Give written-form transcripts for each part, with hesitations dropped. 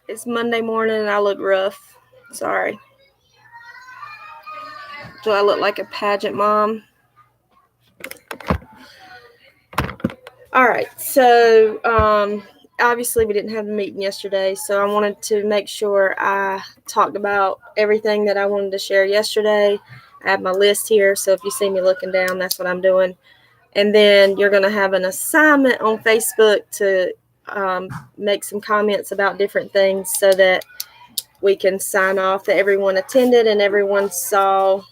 It's Monday morning and I look rough. Sorry. Do I look like a pageant mom? All right. So, obviously we didn't have a meeting yesterday, so I wanted to make sure I talked about everything that I wanted to share yesterday. I have my list here, so if you see me looking down, that's what I'm doing. And then you're going to have an assignment on Facebook to make some comments about different things so that we can sign off that everyone attended and everyone saw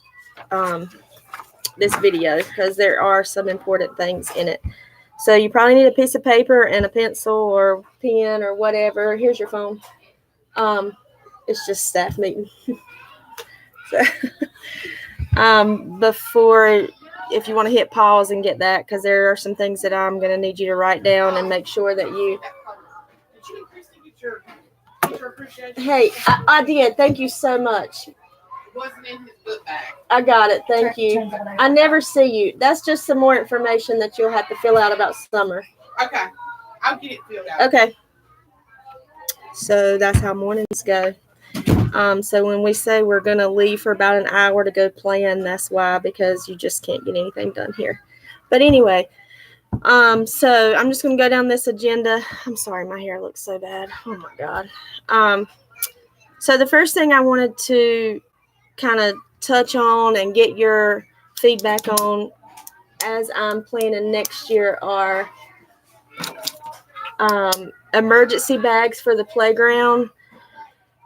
this video, because there are some important things in it. So you probably need a piece of paper and a pencil or pen or whatever. Here's your phone. It's just staff meeting. Before, if you want to hit pause and get that, because there are some things that I'm going to need you to write down and make sure that you. Hey, I did. Thank you so much. Wasn't in his book bag. I got it. Thank you. I never see you. That's just some more information that you'll have to fill out about summer. Okay. I'll get it filled out. Okay. So that's how mornings go. So when we say we're going to leave for about an hour to go plan, that's why, because you just can't get anything done here. But anyway, so I'm just going to go down this agenda. I'm sorry, my hair looks so bad. Oh my God. So the first thing I wanted to kind of touch on and get your feedback on as I'm planning next year are emergency bags for the playground.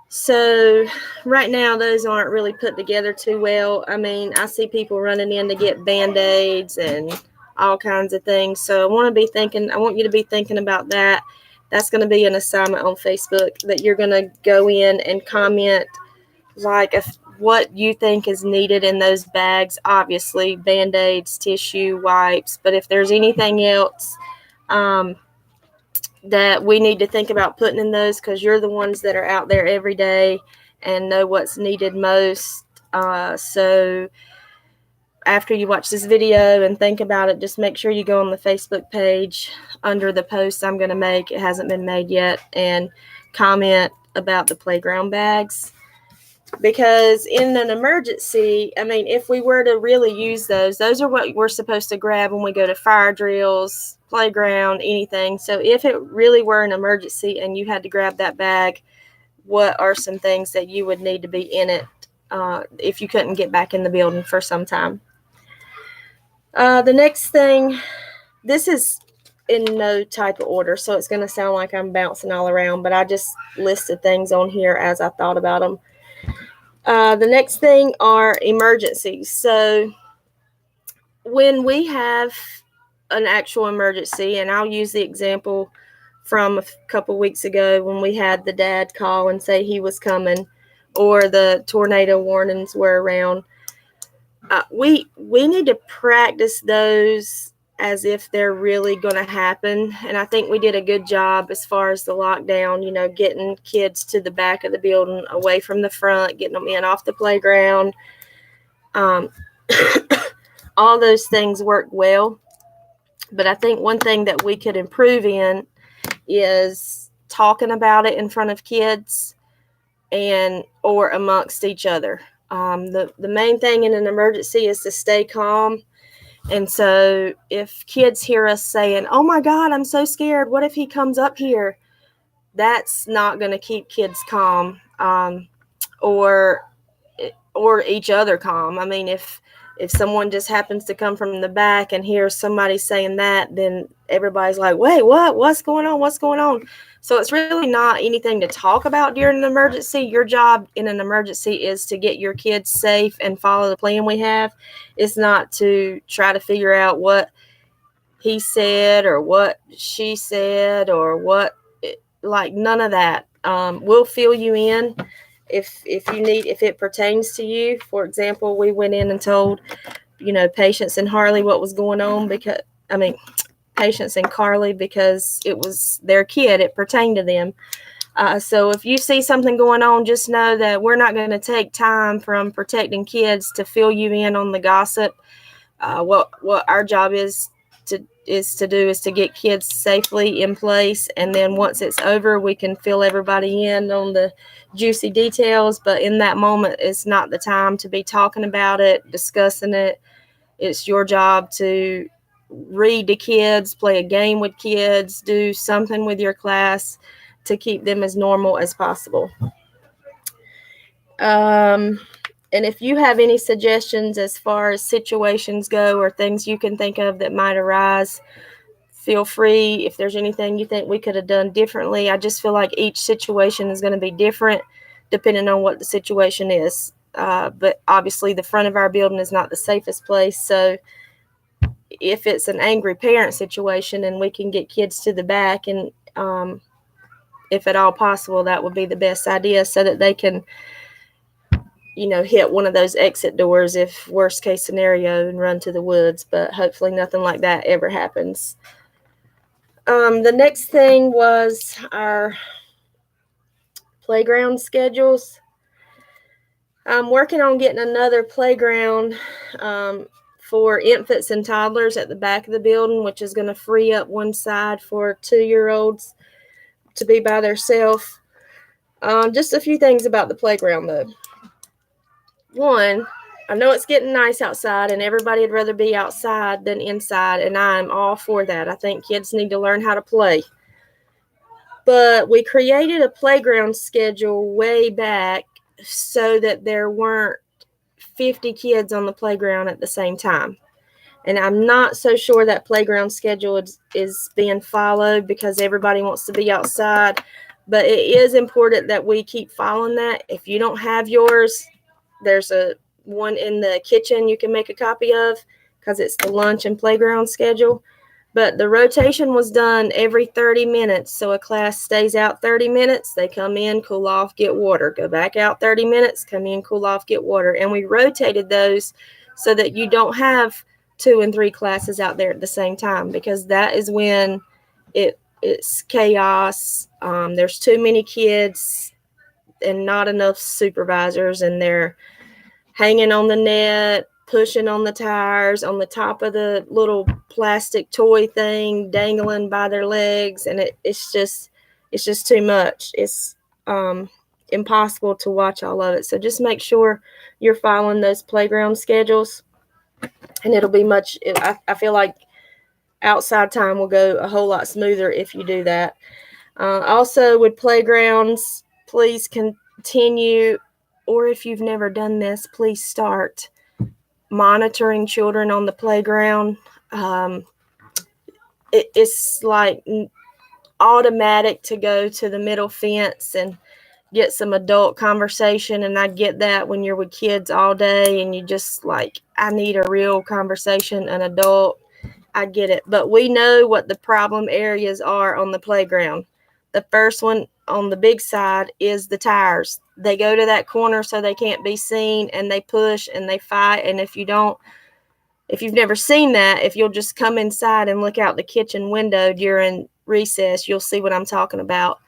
So right now those aren't really put together too well. I mean, I see people running in to get Band-Aids and all kinds of things. So I want you to be thinking about that. That's going to be an assignment on Facebook that you're going to go in and comment like what you think is needed in those bags. Obviously, Band-Aids, tissue, wipes. But if there's anything else that we need to think about putting in those, because you're the ones that are out there every day and know what's needed most. So after you watch this video and think about it, just make sure you go on the Facebook page under the post I'm going to make. It hasn't been made yet, and comment about the playground bags. Because in an emergency, I mean, if we were to really use those are what we're supposed to grab when we go to fire drills, playground, anything. So if it really were an emergency and you had to grab that bag, what are some things that you would need to be in it if you couldn't get back in the building for some time? The next thing, this is in no type of order, so it's going to sound like I'm bouncing all around, but I just listed things on here as I thought about them. The next thing are emergencies. So when we have an actual emergency, and I'll use the example from a couple weeks ago when we had the dad call and say he was coming, or the tornado warnings were around, we need to practice those as if they're really going to happen. And I think we did a good job as far as the lockdown, getting kids to the back of the building, away from the front, getting them in off the playground. All those things work well. But I think one thing that we could improve in is talking about it in front of kids or amongst each other. The main thing in an emergency is to stay calm. And so if kids hear us saying, "Oh my God, I'm so scared. What if he comes up here?" That's not going to keep kids calm, or each other calm. I mean, if someone just happens to come from the back and hears somebody saying that, then everybody's like, "Wait, what? What's going on? What's going on?" So it's really not anything to talk about during an emergency. Your job in an emergency is to get your kids safe and follow the plan we have. It's not to try to figure out what he said or what she said or none of that. We'll fill you in if it pertains to you. For example, we went in and told, Patience and Harley what was going on Patience and Carly, because it was their kid, it pertained to them. So if you see something going on, just know that we're not going to take time from protecting kids to fill you in on the gossip. What our job is is to get kids safely in place, and then once it's over, we can fill everybody in on the juicy details. But in that moment, it's not the time to be talking about it, discussing it. It's your job to read to kids, play a game with kids, do something with your class to keep them as normal as possible. And if you have any suggestions as far as situations go or things you can think of that might arise, feel free. If there's anything you think we could have done differently, I just feel like each situation is going to be different depending on what the situation is. But obviously the front of our building is not the safest place. So if it's an angry parent situation and we can get kids to the back, and if at all possible, that would be the best idea so that they can hit one of those exit doors if worst case scenario and run to the woods, but hopefully nothing like that ever happens. The next thing was our playground schedules. I'm working on getting another playground for infants and toddlers at the back of the building, which is going to free up one side for 2-year-olds to be by themselves. Just a few things about the playground though. One, I know it's getting nice outside and everybody would rather be outside than inside, and I'm all for that. I think kids need to learn how to play. But we created a playground schedule way back so that there weren't 50 kids on the playground at the same time. And I'm not so sure that playground schedule is being followed because everybody wants to be outside. But it is important that we keep following that. If you don't have yours, there's one in the kitchen you can make a copy of because it's the lunch and playground schedule. But the rotation was done every 30 minutes. So a class stays out 30 minutes, they come in, cool off, get water, go back out 30 minutes, come in, cool off, get water. And we rotated those so that you don't have 2 and 3 classes out there at the same time, because that is when it's chaos. There's too many kids and not enough supervisors, and they're hanging on the net, pushing on the tires, on the top of the little plastic toy thing, dangling by their legs, and it's just too much. It's impossible to watch all of it. So just make sure you're following those playground schedules, and it'll be much. I feel like outside time will go a whole lot smoother if you do that. Also, with playgrounds, please continue, or if you've never done this, please start monitoring children on the playground. It's like automatic to go to the middle fence and get some adult conversation, and I get that when you're with kids all day and you just like, I need a real conversation, an adult. I get it, but we know what the problem areas are on the playground. The first one on the big side is the tires. They go to that corner so they can't be seen, and they push and they fight. And if you've never seen that, if you'll just come inside and look out the kitchen window during recess, you'll see what I'm talking about.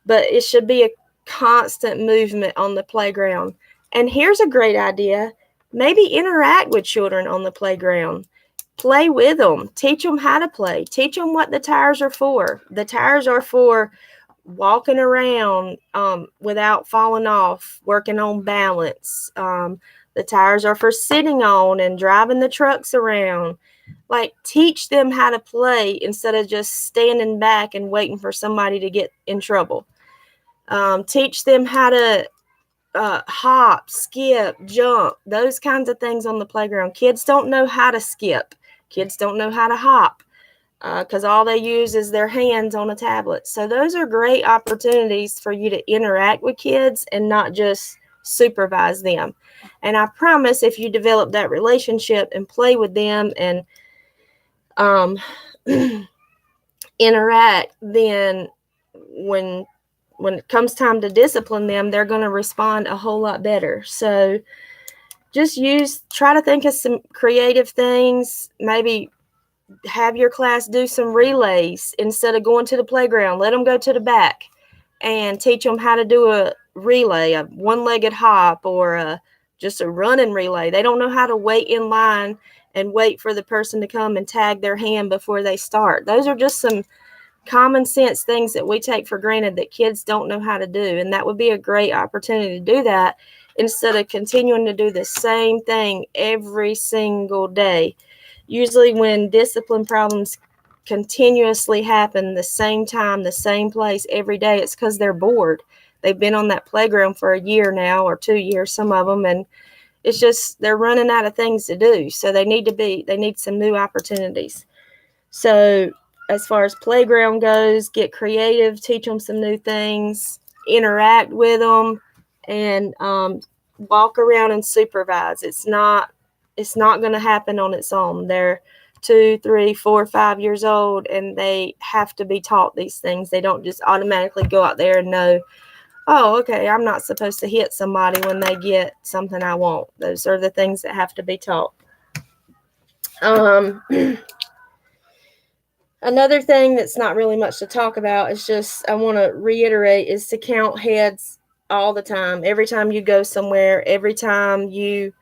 But it should be a constant movement on the playground. And here's a great idea. Maybe interact with children on the playground. Play with them. Teach them how to play. Teach them what the tires are for. The tires are for walking around without falling off, working on balance. The tires are for sitting on and driving the trucks around. Like, teach them how to play instead of just standing back and waiting for somebody to get in trouble. Teach them how to hop, skip, jump, those kinds of things on the playground. Kids don't know how to skip. Kids don't know how to hop because all they use is their hands on a tablet. So those are great opportunities for you to interact with kids and not just supervise them. And I promise, if you develop that relationship and play with them and interact, then when it comes time to discipline them, they're going to respond a whole lot better. So just try to think of some creative things. Maybe have your class do some relays instead of going to the playground. Let them go to the back and teach them how to do a relay, a one-legged hop, or just a running relay. They don't know how to wait in line and wait for the person to come and tag their hand before they start. Those are just some common sense things that we take for granted that kids don't know how to do. And that would be a great opportunity to do that instead of continuing to do the same thing every single day. Usually when discipline problems continuously happen the same time, the same place every day, it's because they're bored. They've been on that playground for a year now or 2 years, some of them, and it's just they're running out of things to do. So they need some new opportunities. So as far as playground goes, get creative, teach them some new things, interact with them, and walk around and supervise. It's not going to happen on its own. They're 2, 3, 4, 5 years old, and they have to be taught these things. They don't just automatically go out there and know, oh, okay, I'm not supposed to hit somebody when they get something I want. Those are the things that have to be taught. Another thing that's not really much to talk about is just, I want to reiterate, is to count heads all the time. Every time you go somewhere, every time you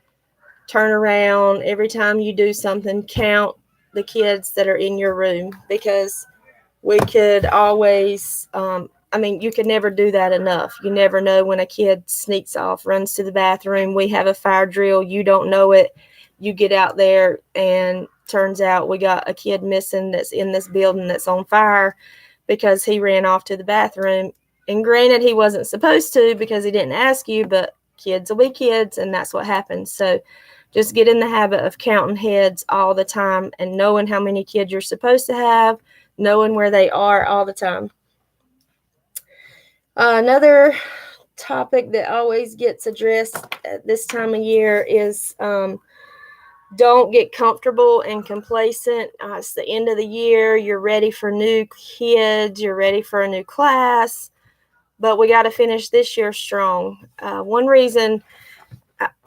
turn around, every time you do something, count the kids that are in your room, because we could always, you could never do that enough. You never know when a kid sneaks off, runs to the bathroom. We have a fire drill. You don't know it. You get out there and turns out we got a kid missing that's in this building that's on fire because he ran off to the bathroom. And granted, he wasn't supposed to because he didn't ask you, but kids will be kids, and that's what happens. So just get in the habit of counting heads all the time and knowing how many kids you're supposed to have, knowing where they are all the time. Another topic that always gets addressed at this time of year is don't get comfortable and complacent. It's the end of the year. You're ready for new kids. You're ready for a new class. But we got to finish this year strong. One reason,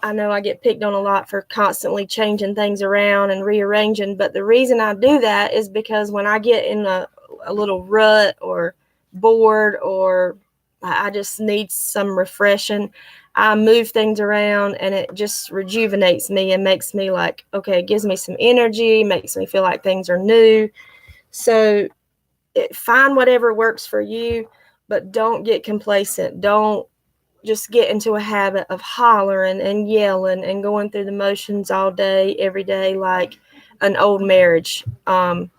I know I get picked on a lot for constantly changing things around and rearranging, but the reason I do that is because when I get in a little rut or bored or I just need some refreshing, I move things around and it just rejuvenates me and makes me like, okay, it gives me some energy, makes me feel like things are new. So find whatever works for you, but don't get complacent. Don't just get into a habit of hollering and yelling and going through the motions all day, every day, like an old marriage. Obviously,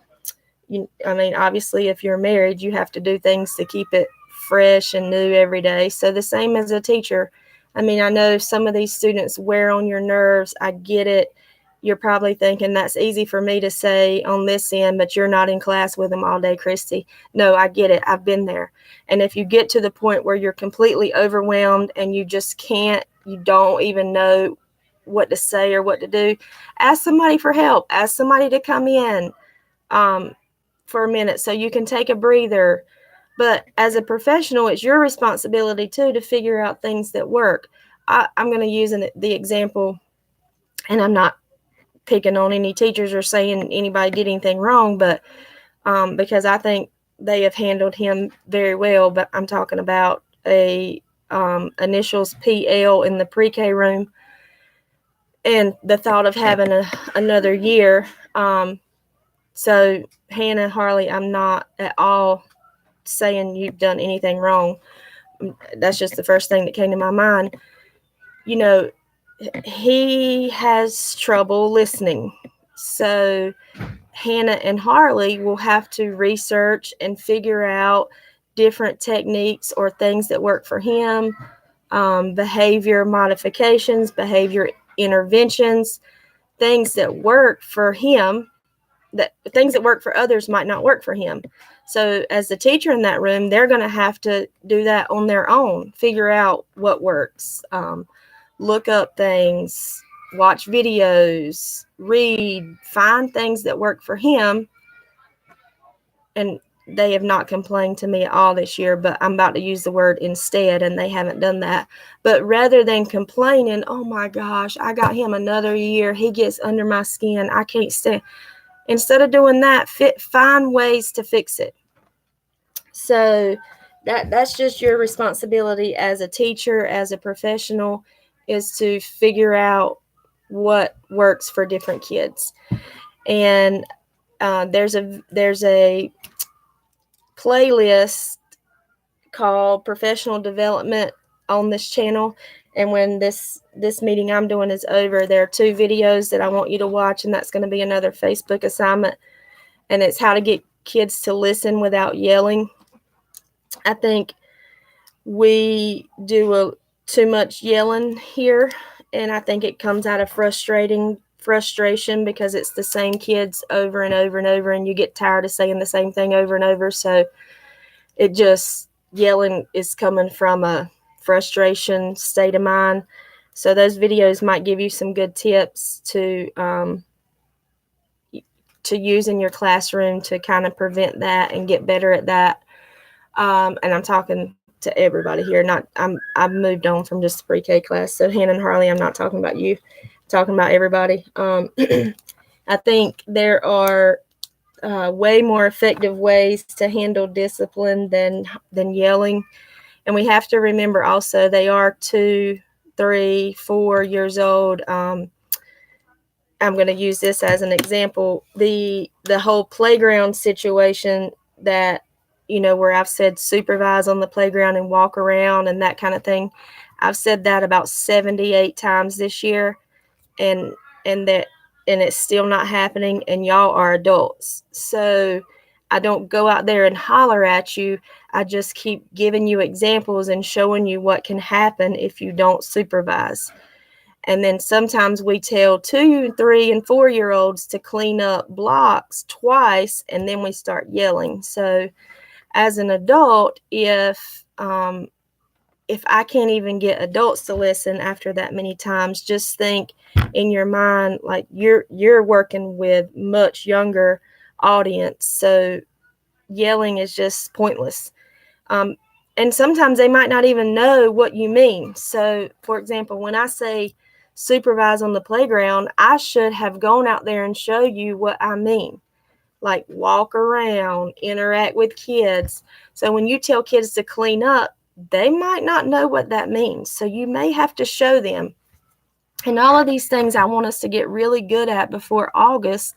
if you're married, you have to do things to keep it fresh and new every day. So the same as a teacher. I know some of these students wear on your nerves. I get it. You're probably thinking that's easy for me to say on this end, but you're not in class with them all day, Christy. No, I get it. I've been there. And if you get to the point where you're completely overwhelmed and you just can't, you don't even know what to say or what to do, ask somebody for help. Ask somebody to come in for a minute so you can take a breather. But as a professional, it's your responsibility, too, to figure out things that work. I'm going to use the example, and I'm not picking on any teachers or saying anybody did anything wrong, but because I think they have handled him very well. But I'm talking about a initials PL in the pre-K room and the thought of having another year. So Hannah, Harley, I'm not at all saying you've done anything wrong. That's just the first thing that came to my mind. He has trouble listening. So Hannah and Harley will have to research and figure out different techniques or things that work for him, behavior modifications, behavior interventions, things that work for him, that things that work for others might not work for him. So as the teacher in that room, they're going to have to do that on their own, figure out what works, look up things, watch videos, read, find things that work for him. And they have not complained to me at all this year, but I'm about to use the word instead, and they haven't done that. But rather than complaining, oh my gosh, I got him another year, he gets under my skin, I can't stand. Instead of doing that, find ways to fix it. So that's just your responsibility as a teacher, as a professional, is to figure out what works for different kids. And there's a playlist called Professional Development on this channel. And when this meeting I'm doing is over, there are 2 videos that I want you to watch, and that's going to be another Facebook assignment. And it's how to get kids to listen without yelling. I think we do too much yelling here, and I think it comes out of frustration because it's the same kids over and over and over, and you get tired of saying the same thing over and over. So yelling is coming from a frustration state of mind. So those videos might give you some good tips to use in your classroom to kind of prevent that and get better at that. And I'm talking to everybody here. I've moved on from just the pre-K class. So Hannah and Harley, I'm not talking about you, I'm talking about everybody. I think there are way more effective ways to handle discipline than yelling. And we have to remember also they are 2, 3, 4 years old. I'm going to use this as an example. The whole playground situation that, where I've said supervise on the playground and walk around and that kind of thing. I've said that about 78 times this year, and it's still not happening, and y'all are adults. So I don't go out there and holler at you. I just keep giving you examples and showing you what can happen if you don't supervise. And then sometimes we tell 2, 3, and 4-year-olds to clean up blocks twice, and then we start yelling. So as an adult, if I can't even get adults to listen after that many times, just think in your mind like you're working with much younger audience. So yelling is just pointless. And sometimes they might not even know what you mean. So, for example, when I say supervise on the playground, I should have gone out there and show you what I mean. Like walk around, interact with kids. So when you tell kids to clean up, they might not know what that means. So you may have to show them. And all of these things I want us to get really good at before August,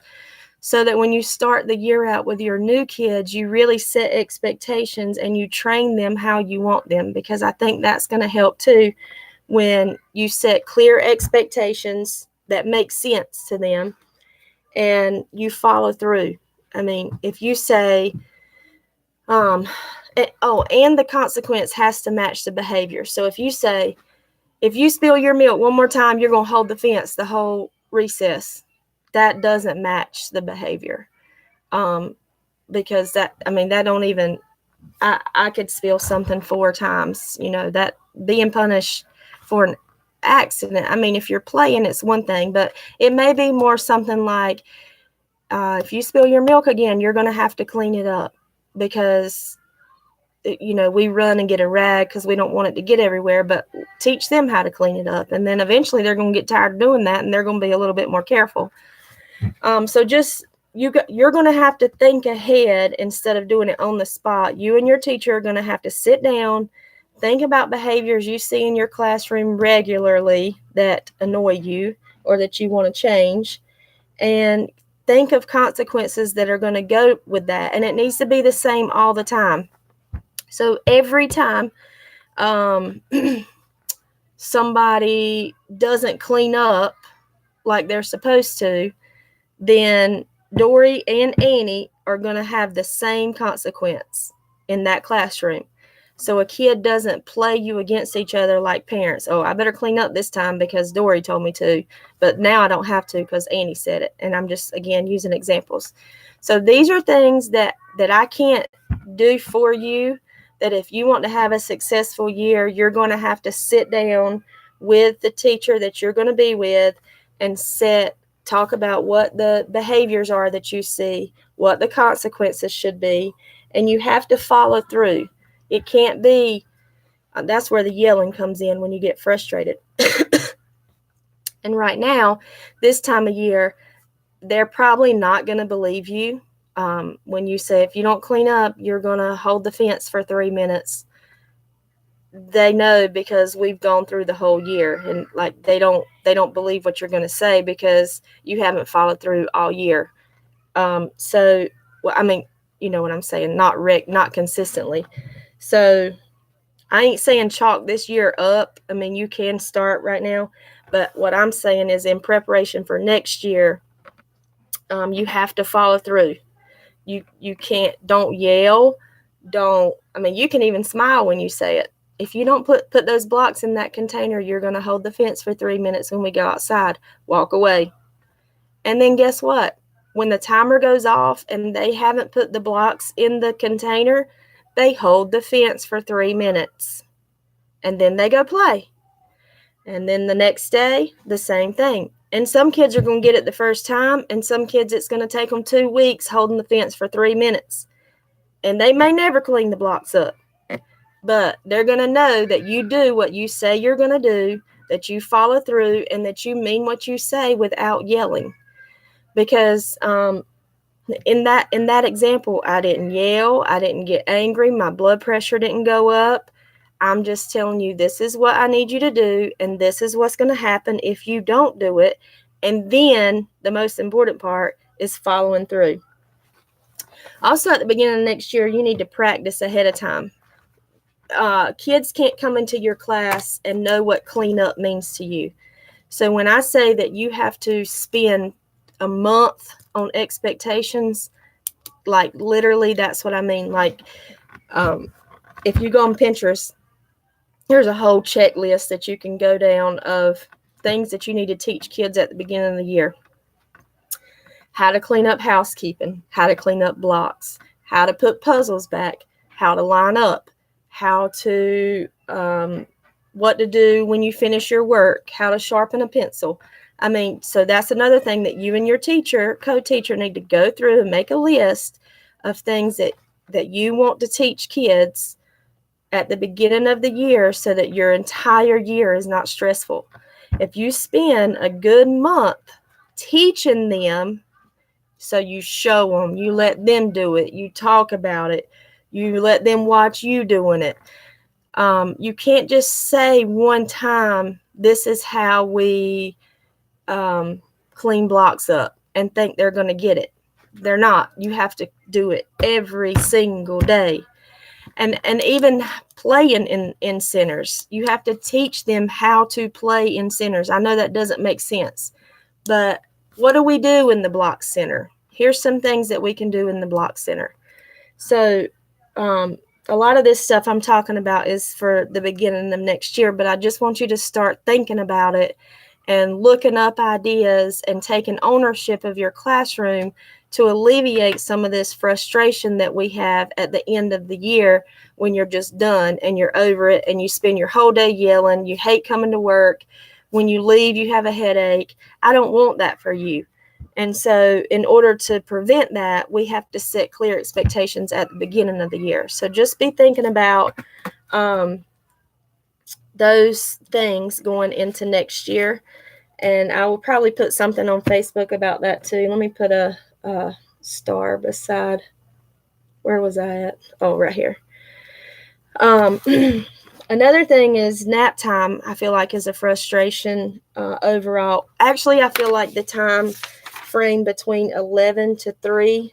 so that when you start the year out with your new kids, you really set expectations and you train them how you want them, because I think that's going to help too when you set clear expectations that make sense to them and you follow through. I mean, if you say, and the consequence has to match the behavior. So if you say, if you spill your milk one more time, you're going to hold the fence the whole recess, that doesn't match the behavior. Because that don't even, I could spill something 4 times, that being punished for an accident. I mean, if you're playing, it's one thing, but it may be more something like, if you spill your milk again, you're going to have to clean it up, because, we run and get a rag because we don't want it to get everywhere, but teach them how to clean it up. And then eventually they're going to get tired of doing that, and they're going to be a little bit more careful. So just, you're going to have to think ahead instead of doing it on the spot. You and your teacher are going to have to sit down, think about behaviors you see in your classroom regularly that annoy you or that you want to change, and think of consequences that are going to go with that. And it needs to be the same all the time. So every time somebody doesn't clean up like they're supposed to, then Dory and Annie are going to have the same consequence in that classroom. So a kid doesn't play you against each other like parents. Oh, I better clean up this time because Dory told me to, but now I don't have to because Annie said it. And I'm just, again, using examples. So these are things that I can't do for you, that if you want to have a successful year, you're going to have to sit down with the teacher that you're going to be with and talk about what the behaviors are that you see, what the consequences should be, and you have to follow through. It can't be, that's where the yelling comes in when you get frustrated. And right now, this time of year, they're probably not going to believe you when you say, if you don't clean up, you're going to hold the fence for 3 minutes. they know because we've gone through the whole year, and like they don't believe what you're going to say because you haven't followed through all year. So, well, I mean, you know what I'm saying, not consistently. So I ain't saying chalk this year up. I mean, you can start right now, but what I'm saying is in preparation for next year, you have to follow through. You can't, don't yell. I mean, you can even smile when you say it. If you don't put those blocks in that container, you're going to hold the fence for 3 minutes when we go outside. Walk away. And then guess what? When the timer goes off and they haven't put the blocks in the container, they hold the fence for 3 minutes. And then they go play. And then the next day, the same thing. And some kids are going to get it the first time, and some kids it's going to take them 2 weeks holding the fence for 3 minutes. And they may never clean the blocks up. But they're going to know that you do what you say you're going to do, that you follow through, and that you mean what you say without yelling. Because in that example, I didn't yell, I didn't get angry, my blood pressure didn't go up. I'm just telling you, this is what I need you to do, and this is what's going to happen if you don't do it. And then the most important part is following through. Also, at the beginning of next year, you need to practice ahead of time. Kids can't come into your class and know what cleanup means to you. So when I say that you have to spend a month on expectations, like literally, that's what I mean. Like, if you go on Pinterest, there's a whole checklist that you can go down of things that you need to teach kids at the beginning of the year. How to clean up housekeeping, how to clean up blocks, how to put puzzles back, how to line up, how to, what to do when you finish your work, how to sharpen a pencil. I mean, so that's another thing that you and your teacher, co-teacher, need to go through and make a list of things that you want to teach kids at the beginning of the year so that your entire year is not stressful. If you spend a good month teaching them, so you show them, you let them do it, you talk about it, you let them watch you doing it. You can't just say one time, this is how we clean blocks up, and think they're going to get it. They're not. You have to do it every single day. And even playing in centers, you have to teach them how to play in centers. I know that doesn't make sense, but what do we do in the block center? Here's some things that we can do in the block center. So a lot of this stuff I'm talking about is for the beginning of next year, but I just want you to start thinking about it and looking up ideas and taking ownership of your classroom to alleviate some of this frustration that we have at the end of the year when you're just done and you're over it and you spend your whole day yelling. You hate coming to work. When you leave, you have a headache. I don't want that for you. And so in order to prevent that, we have to set clear expectations at the beginning of the year. So just be thinking about those things going into next year. And I will probably put something on Facebook about that too. Let me put a star beside, where was I at? Oh, right here. Another thing is nap time, I feel like, is a frustration overall. Actually, I feel like the time frame between 11 to 3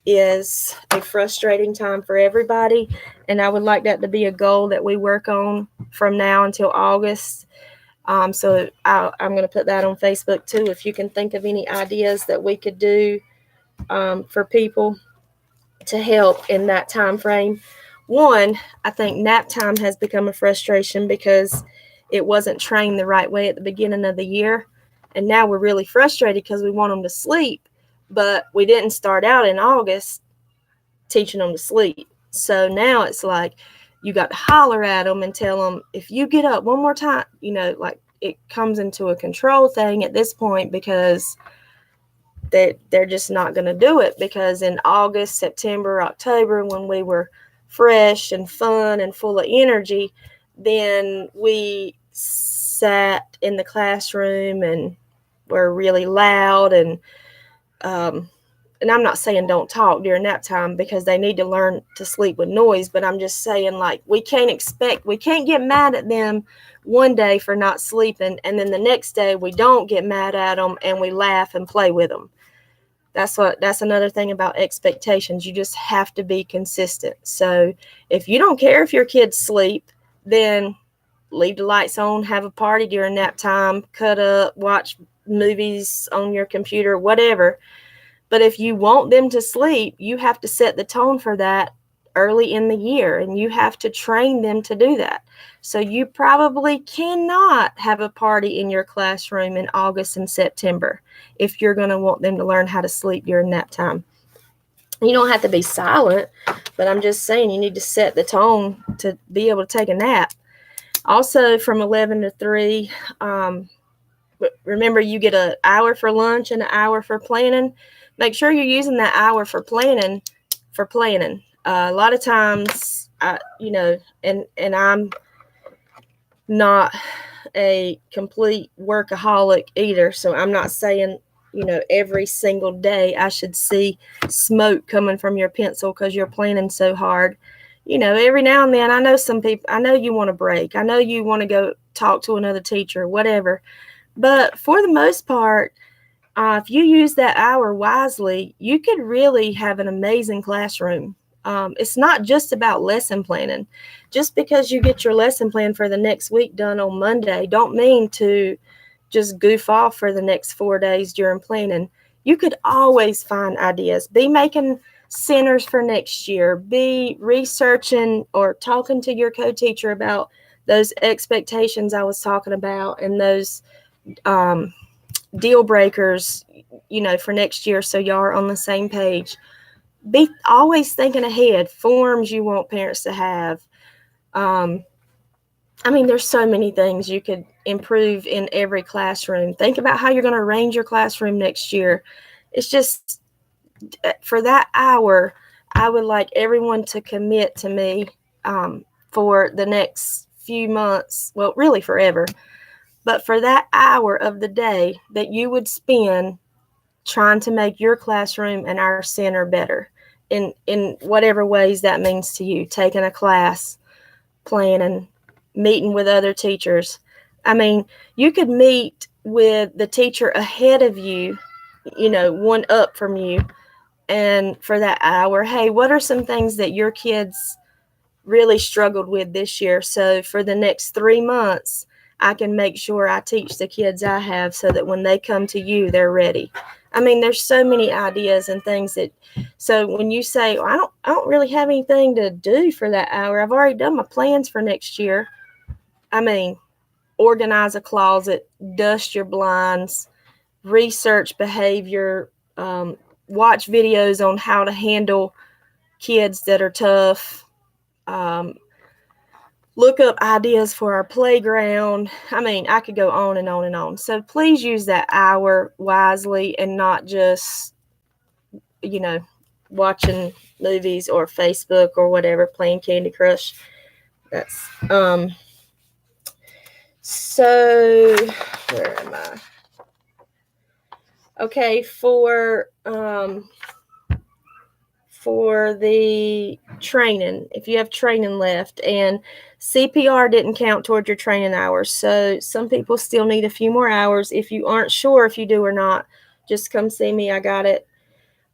is a frustrating time for everybody. And I would like that to be a goal that we work on from now until August. So I'm going to put that on Facebook too. If you can think of any ideas that we could do for people to help in that time frame. One, I think nap time has become a frustration because it wasn't trained the right way at the beginning of the year. And now we're really frustrated because we want them to sleep, but we didn't start out in August teaching them to sleep. So now it's like you got to holler at them and tell them, if you get up one more time, like it comes into a control thing at this point because they're just not going to do it. Because in August, September, October, when we were fresh and fun and full of energy, then we sat in the classroom and were really loud and and I'm not saying don't talk during nap time because they need to learn to sleep with noise, but I'm just saying, like, we can't get mad at them one day for not sleeping, and then the next day we don't get mad at them and we laugh and play with them. That's another thing about expectations. You just have to be consistent. So if you don't care if your kids sleep, then leave the lights on, have a party during nap time, cut up, watch movies on your computer, whatever. But if you want them to sleep, you have to set the tone for that early in the year, and you have to train them to do that. So you probably cannot have a party in your classroom in August and September if you're going to want them to learn how to sleep during nap time. You don't have to be silent, but I'm just saying you need to set the tone to be able to take a nap. Also, from 11 to 3, remember you get an hour for lunch and an hour for planning. Make sure you're using that hour for planning. A lot of times, and I'm not a complete workaholic either, so I'm not saying, every single day I should see smoke coming from your pencil because you're planning so hard. Every now and then, I know you want a break. I know you want to go talk to another teacher, whatever. But for the most part, if you use that hour wisely, you could really have an amazing classroom. It's not just about lesson planning. Just because you get your lesson plan for the next week done on Monday, don't mean to just goof off for the next 4 days during planning. You could always find ideas. Be making centers for next year. Be researching or talking to your co-teacher about those expectations I was talking about and those deal breakers, for next year, so y'all are on the same page. Be always thinking ahead, forms you want parents to have. There's so many things you could improve in every classroom. Think about how you're going to arrange your classroom next year. It's just, for that hour, I would like everyone to commit to me for the next few months, well, really forever, but for that hour of the day that you would spend trying to make your classroom and our center better in whatever ways that means to you. Taking a class, planning, meeting with other teachers. You could meet with the teacher ahead of you, one up from you. And for that hour, hey, what are some things that your kids really struggled with this year? So for the next 3 months, I can make sure I teach the kids I have so that when they come to you, they're ready. There's so many ideas and things so when you say, I don't really have anything to do for that hour, I've already done my plans for next year. Organize a closet, dust your blinds, research behavior, watch videos on how to handle kids that are tough, look up ideas for our playground. I could go on and on and on. So please use that hour wisely and not just, watching movies or Facebook or whatever, playing Candy Crush. That's, so where am I? Okay, for the training, if you have training left, and CPR didn't count toward your training hours, so some people still need a few more hours. If you aren't sure if you do or not, just come see me. I got it.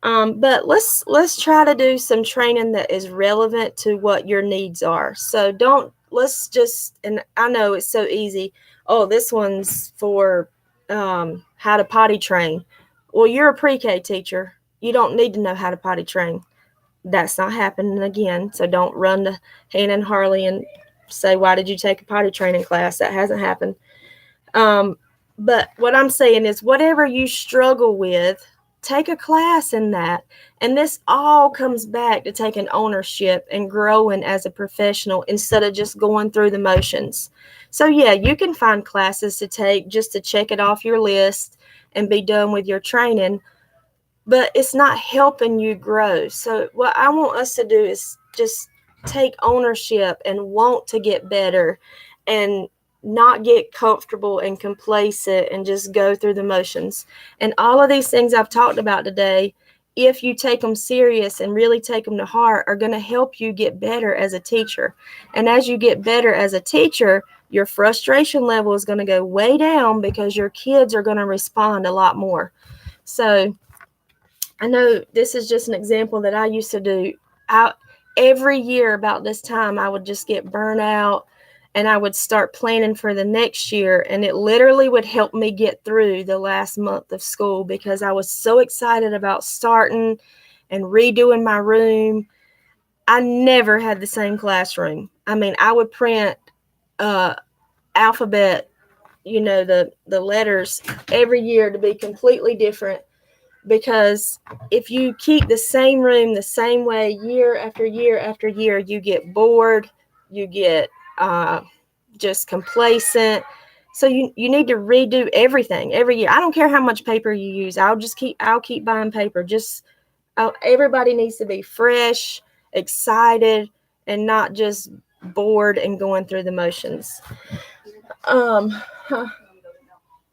But let's try to do some training that is relevant to what your needs are. So and I know it's so easy. Oh, this one's for how to potty train. Well, you're a pre-K teacher. You don't need to know how to potty train. That's not happening again. So don't run to Hannah and Harley and say, why did you take a potty training class? That hasn't happened. But what I'm saying is whatever you struggle with, take a class in that. And this all comes back to taking ownership and growing as a professional instead of just going through the motions. So yeah, you can find classes to take just to check it off your list and be done with your training, but it's not helping you grow. So what I want us to do is just take ownership and want to get better and not get comfortable and complacent and just go through the motions. And all of these things I've talked about today if you take them serious and really take them to heart, are going to help you get better as a teacher. And as you get better as a teacher, your frustration level is going to go way down because your kids are going to respond a lot more. So I know this is just an example that I used to do. Every year about this time, I would just get burnt out, and I would start planning for the next year, and it literally would help me get through the last month of school because I was so excited about starting and redoing my room. I never had the same classroom. I mean, I would print alphabet, the letters every year to be completely different, because if you keep the same room the same way year after year after year, you get bored, you get just complacent. So you need to redo everything every year. I don't care how much paper you use. I'll keep buying paper. Everybody needs to be fresh, excited, and not just bored and going through the motions.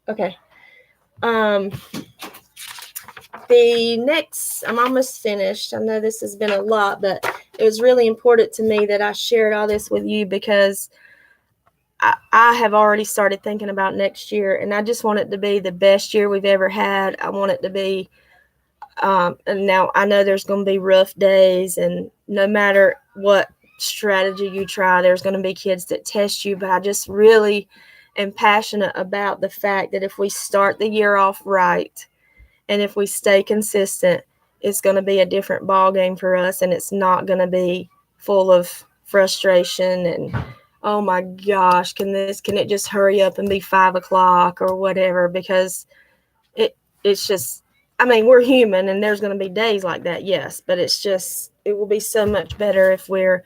Okay. The next, I'm almost finished. I know this has been a lot, but it was really important to me that I shared all this with you because I have already started thinking about next year, and I just want it to be the best year we've ever had. I want it to be, and now I know there's going to be rough days, and no matter what strategy you try, there's going to be kids that test you, but I just really am passionate about the fact that if we start the year off right, and if we stay consistent, it's going to be a different ball game for us, and it's not going to be full of frustration and, oh my gosh, can it just hurry up and be 5 o'clock or whatever? Because it's just, I mean, we're human, and there's going to be days like that, yes, but it will be so much better if we're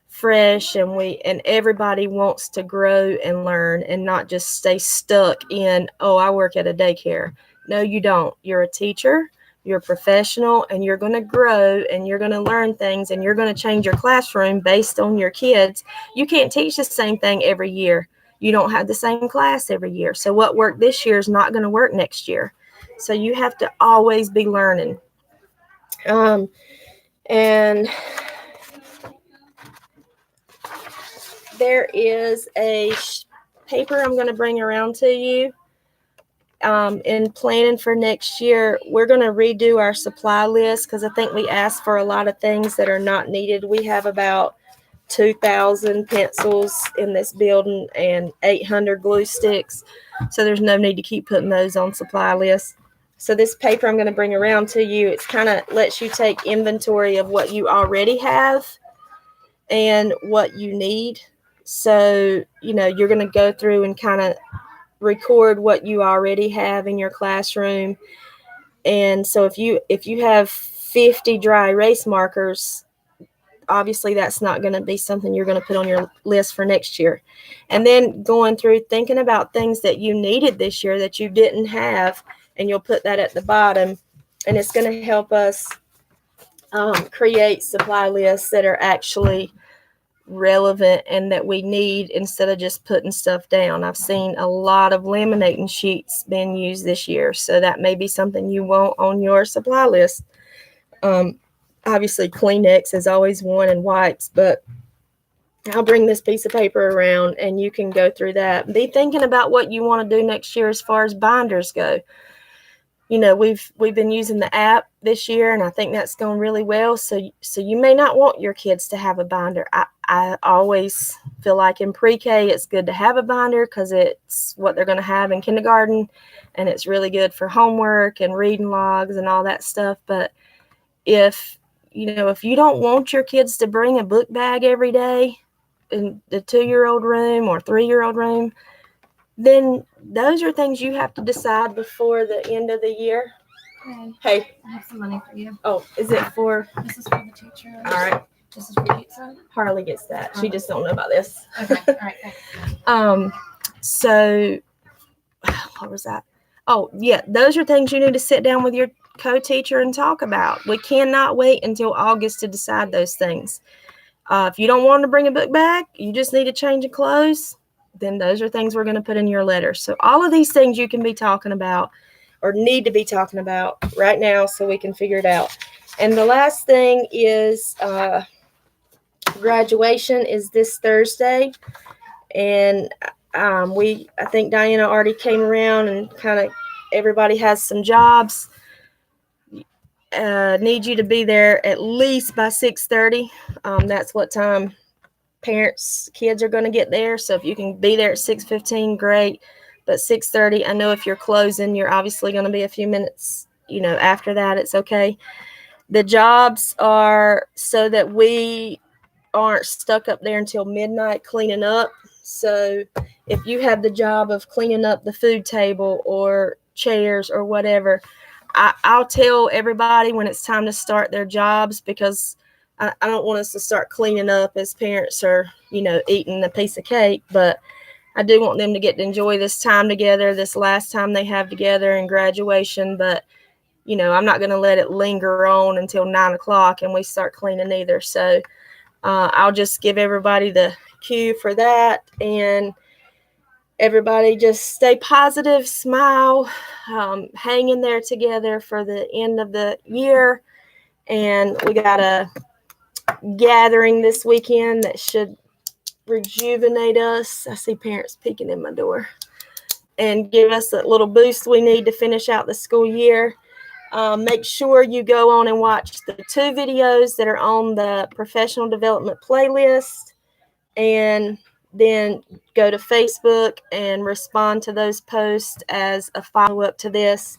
fresh and everybody wants to grow and learn and not just stay stuck in, oh, I work at a daycare. No, you don't. You're a teacher, you're a professional, and you're going to grow and you're going to learn things and you're going to change your classroom based on your kids. You can't teach the same thing every year. You don't have the same class every year. So what worked this year is not going to work next year. So you have to always be learning. And there is a paper I'm going to bring around to you. In planning for next year, we're going to redo our supply list because I think we asked for a lot of things that are not needed. We have about 2,000 pencils in this building and 800 glue sticks. So there's no need to keep putting those on supply lists. So this paper I'm going to bring around to you, it's kind of lets you take inventory of what you already have and what you need. So, you're going to go through and kind of record what you already have in your classroom. And so if you have 50 dry erase markers, obviously that's not going to be something you're going to put on your list for next year. And then going through thinking about things that you needed this year that you didn't have, and you'll put that at the bottom, and it's going to help us create supply lists that are actually relevant and that we need instead of just putting stuff down. I've seen a lot of laminating sheets being used this year, so that may be something you want on your supply list. Obviously Kleenex is always one, and wipes, but I'll bring this piece of paper around and you can go through that. Be thinking about what you want to do next year as far as binders go. We've been using the app this year, and I think that's going really well. So you may not want your kids to have a binder. I always feel like in pre-K it's good to have a binder because it's what they're going to have in kindergarten, and it's really good for homework and reading logs and all that stuff. But if you don't want your kids to bring a book bag every day in the 2-year-old room or 3-year-old room, then those are things you have to decide before the end of the year. Hey. I have some money for you. Oh, is it for? This is for the teacher. All right. This is for pizza. Harley gets that. She just don't know about this. Okay. All right. Thanks. So what was that? Oh, yeah. Those are things you need to sit down with your co-teacher and talk about. We cannot wait until August to decide those things. If you don't want to bring a book bag, you just need a change of clothes, then those are things we're going to put in your letter. So all of these things you can be talking about or need to be talking about right now so we can figure it out. And the last thing is graduation is this Thursday. And I think Diana already came around and kind of everybody has some jobs. Need you to be there at least by 6:30. That's what time kids are going to get there. So if you can be there at 6:15, great. But 6:30, I know if you're closing, you're obviously going to be a few minutes, after that. It's okay. The jobs are so that we aren't stuck up there until midnight cleaning up. So if you have the job of cleaning up the food table or chairs or whatever, I'll tell everybody when it's time to start their jobs, because I don't want us to start cleaning up as parents are, eating a piece of cake. But I do want them to get to enjoy this time together, this last time they have together in graduation. But, I'm not going to let it linger on until 9 o'clock and we start cleaning either. So I'll just give everybody the cue for that. And everybody just stay positive, smile, hang in there together for the end of the year. And we got a gathering this weekend that should rejuvenate us. I see parents peeking in my door, and give us a little boost we need to finish out the school year. Make sure you go on and watch the 2 videos that are on the professional development playlist, and then go to Facebook and respond to those posts as a follow-up to this.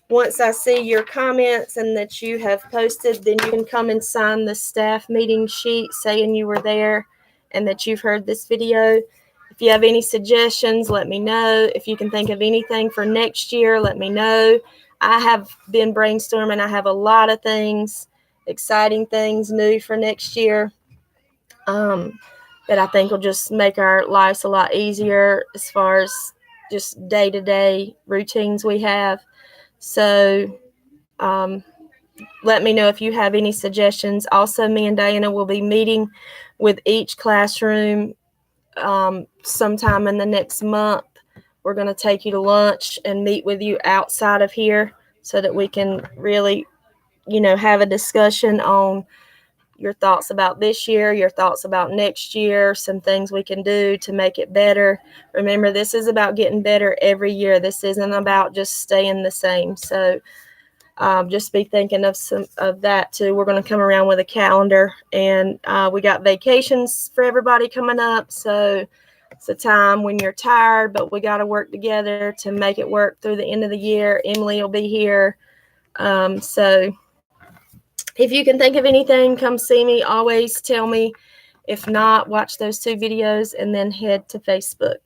Once I see your comments and that you have posted, then you can come and sign the staff meeting sheet saying you were there and that you've heard this video. If you have any suggestions, let me know. If you can think of anything for next year, let me know. I have been brainstorming. I have a lot of things, exciting things new for next year that I think will just make our lives a lot easier as far as just day-to-day routines we have. So let me know if you have any suggestions. Also, me and Diana will be meeting with each classroom sometime in the next month. We're going to take you to lunch and meet with you outside of here so that we can really, have a discussion on your thoughts about this year, your thoughts about next year, some things we can do to make it better. Remember, this is about getting better every year. This isn't about just staying the same. So just be thinking of some of that too. We're going to come around with a calendar, and we got vacations for everybody coming up. So it's a time when you're tired, but we got to work together to make it work through the end of the year. Emily will be here. So if you can think of anything, come see me. Always tell me. If not, watch those 2 videos and then head to Facebook.